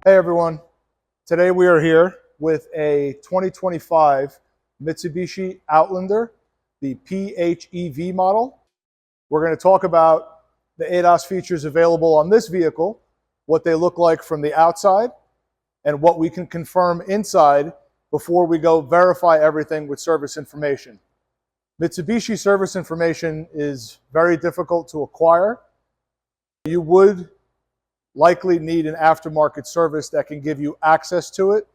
Hey everyone, today we are here with a 2025 Mitsubishi Outlander, the PHEV model. We're going to talk about the ADAS features available on this vehicle, what they look like from the outside, and what we can confirm inside before we go verify everything with service information. Mitsubishi service information is very difficult to acquire. You would likely need an aftermarket service that can give you access to it.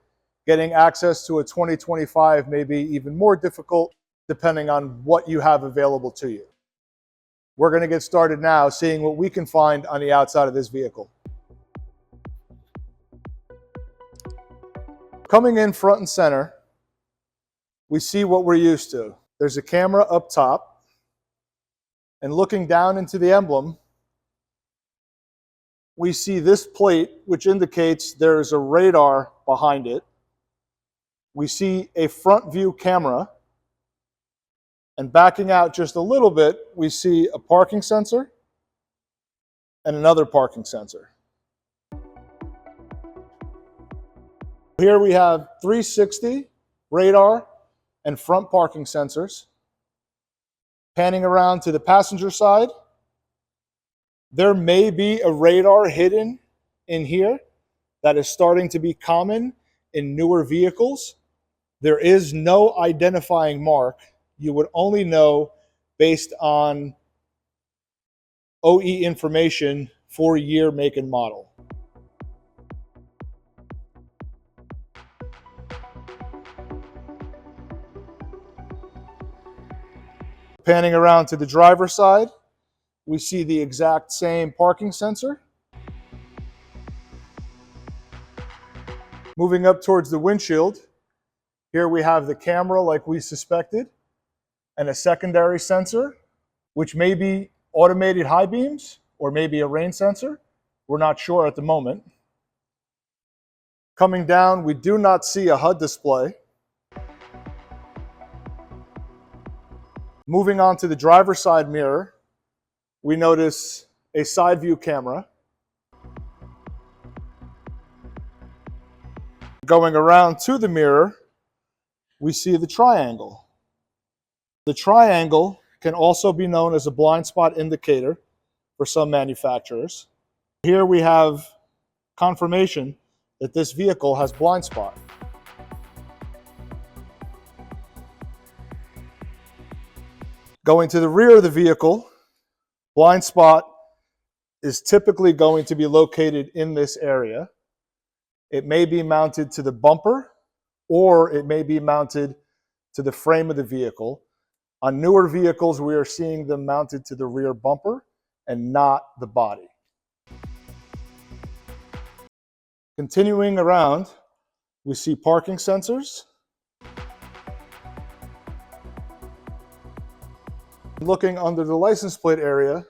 Getting access to a 2025 may be even more difficult depending on what you have available to you. We're going to get started now seeing what we can find on the outside of this vehicle. Coming in front and center, we see what we're used to. There's a camera up top, and looking down into the emblem, we see this plate, which indicates there's a radar behind it. We see a front view camera, and backing out just a little bit, we see a parking sensor and another parking sensor. Here we have 360 radar and front parking sensors. Panning around to the passenger side, there may be a radar hidden in here that is starting to be common in newer vehicles. There is no identifying mark. You would only know based on OE information for year, make, and model. Panning around to the driver's side, we see the exact same parking sensor. Moving up towards the windshield, here we have the camera like we suspected, and a secondary sensor, which may be automated high beams or maybe a rain sensor. We're not sure at the moment. Coming down, we do not see a HUD display. Moving on to the driver's side mirror, we notice a side view camera. Going around to the mirror, we see the triangle. The triangle can also be known as a blind spot indicator for some manufacturers. Here we have confirmation that this vehicle has blind spot. Going to the rear of the vehicle, blind spot is typically going to be located in this area. It may be mounted to the bumper, or it may be mounted to the frame of the vehicle. On newer vehicles, we are seeing them mounted to the rear bumper and not the body. Continuing around, we see parking sensors. Looking under the license plate area,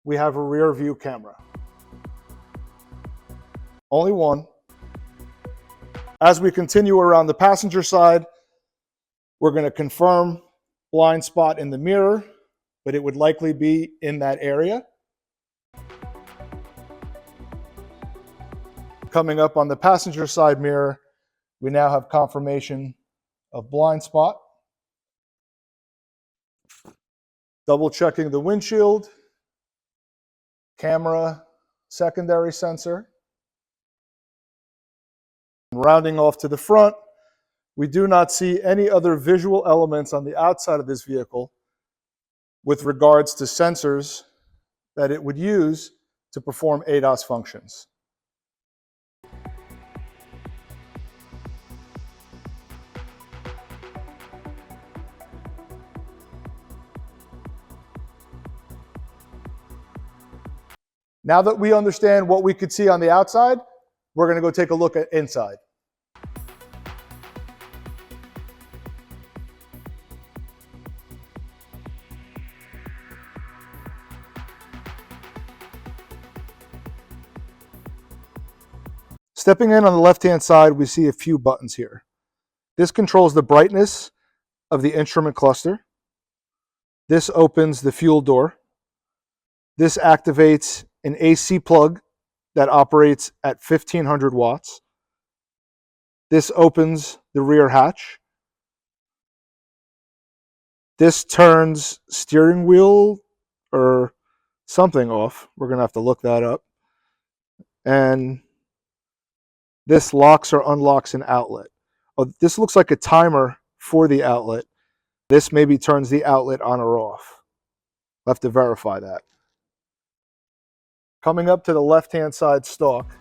we have a rear view camera. Only one. As we continue around the passenger side, we're going to confirm blind spot in the mirror, but it would likely be in that area. Coming up on the passenger side mirror, we now have confirmation of blind spot. Double checking the windshield, camera, secondary sensor. Rounding off to the front, we do not see any other visual elements on the outside of this vehicle with regards to sensors that it would use to perform ADAS functions. Now that we understand what we could see on the outside, we're going to go take a look at inside. Stepping in on the left-hand side, we see a few buttons here. This controls the brightness of the instrument cluster. This opens the fuel door. This activates an AC plug that operates at 1500 watts. This opens the rear hatch. This turns steering wheel or something off. We're going to have to look that up. And this locks or unlocks an outlet. Oh, this looks like a timer for the outlet. This maybe turns the outlet on or off. I'll have to verify that. Coming up to the left-hand side stalk,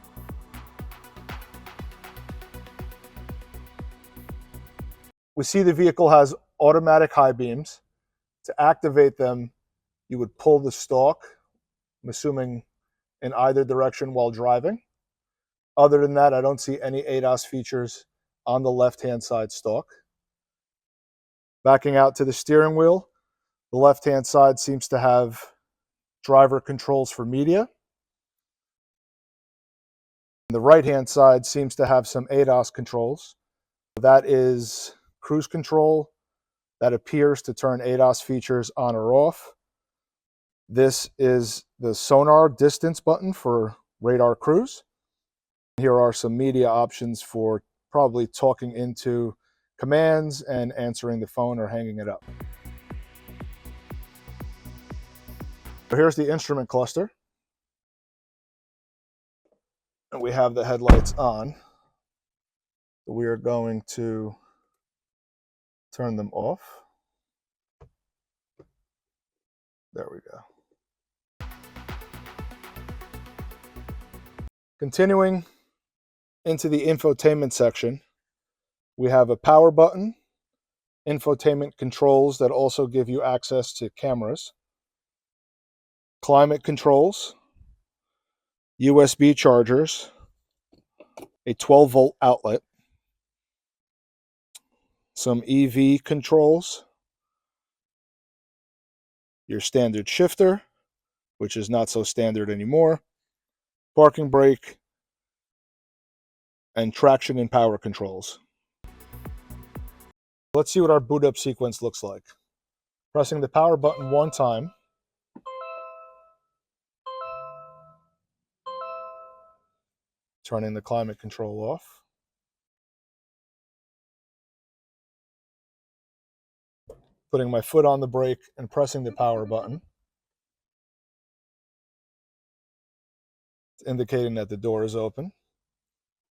we see the vehicle has automatic high beams. To activate them, you would pull the stalk, I'm assuming in either direction while driving. Other than that, I don't see any ADAS features on the left-hand side stalk. Backing out to the steering wheel, the left-hand side seems to have driver controls for media. The right-hand side seems to have some ADAS controls. That is cruise control. That appears to turn ADAS features on or off. This is the sonar distance button for radar cruise. Here are some media options for probably talking into commands and answering the phone or hanging it up. So here's the instrument cluster. And we have the headlights on. We are going to turn them off. There we go. Continuing into the infotainment section, we have a power button, infotainment controls that also give you access to cameras, climate controls, USB chargers, a 12-volt outlet, some EV controls, your standard shifter, which is not so standard anymore, parking brake, and traction and power controls. Let's see what our boot up sequence looks like. Pressing the power button one time, turning the climate control off, putting my foot on the brake and pressing the power button, indicating that the door is open,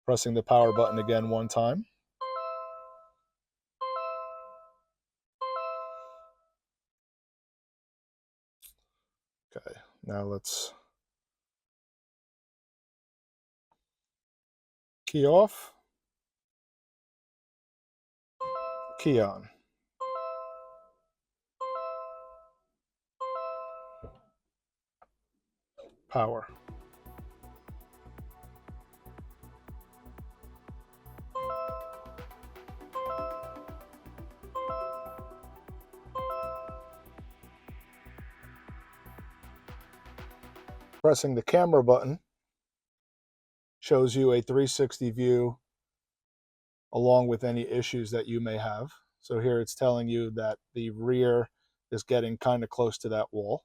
pressing the power button again one time, okay, now let's key off, key on. Power. Pressing the camera button shows you a 360 view along with any issues that you may have. So here it's telling you that the rear is getting kind of close to that wall.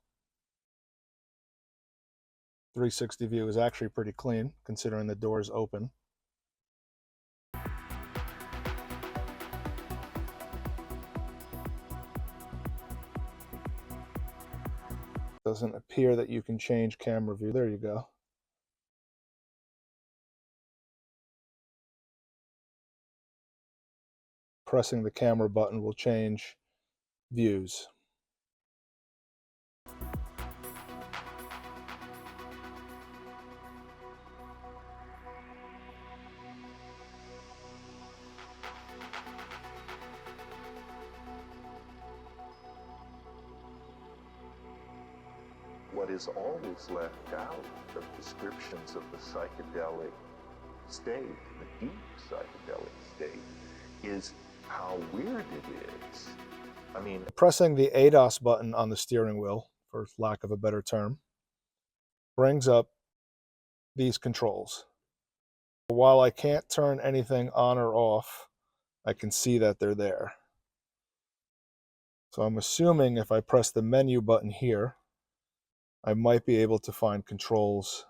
360 view is actually pretty clean considering the door is open. Doesn't appear that you can change camera view. There you go. Pressing the camera button will change views. What is always left out of descriptions of the psychedelic state, the deep psychedelic state, is how weird it is. I mean, pressing the ADAS button on the steering wheel, for lack of a better term, brings up these controls. While I can't turn anything on or off, I can see that they're there. So I'm assuming if I press the menu button here, I might be able to find controls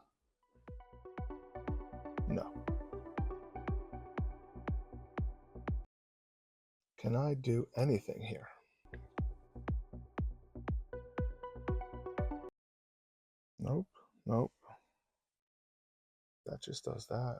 Can I do anything here? Nope, nope. That just does that.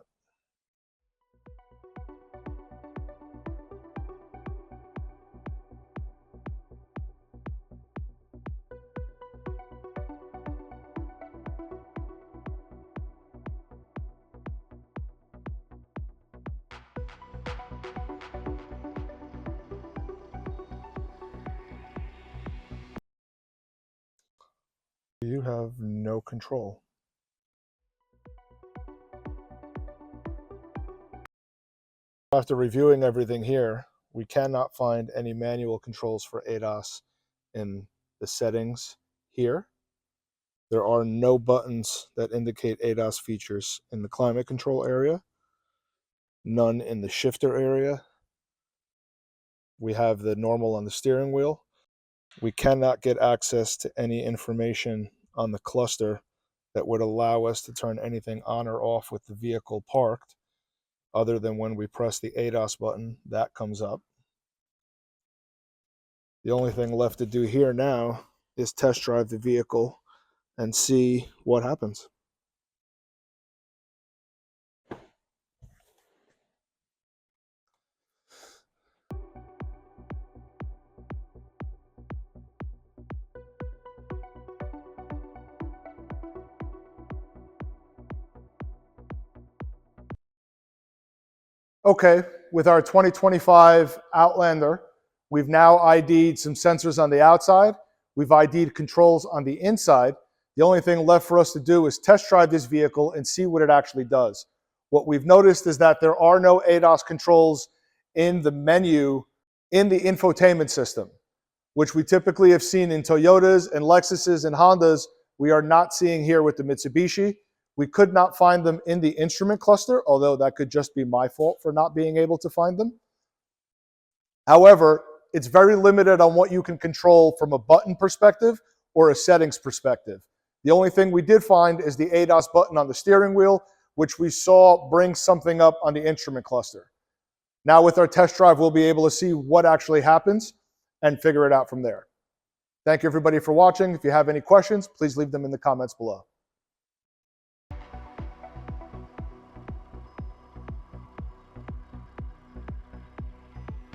You have no control. After reviewing everything here, we cannot find any manual controls for ADAS in the settings here. There are no buttons that indicate ADAS features in the climate control area, none in the shifter area. We have the normal on the steering wheel. We cannot get access to any information on the cluster that would allow us to turn anything on or off with the vehicle parked, other than when we press the ADAS button, that comes up. The only thing left to do here now is test drive the vehicle and see what happens. Okay, with our 2025 Outlander, we've now ID'd some sensors on the outside. We've ID'd controls on the inside. The only thing left for us to do is test drive this vehicle and see what it actually does. What we've noticed is that there are no ADAS controls in the menu in the infotainment system, which we typically have seen in Toyotas and Lexuses and Hondas. We are not seeing here with the Mitsubishi. We could not find them in the instrument cluster, although that could just be my fault for not being able to find them. However, it's very limited on what you can control from a button perspective or a settings perspective. The only thing we did find is the ADAS button on the steering wheel, which we saw bring something up on the instrument cluster. Now with our test drive, we'll be able to see what actually happens and figure it out from there. Thank you everybody for watching. If you have any questions, please leave them in the comments below.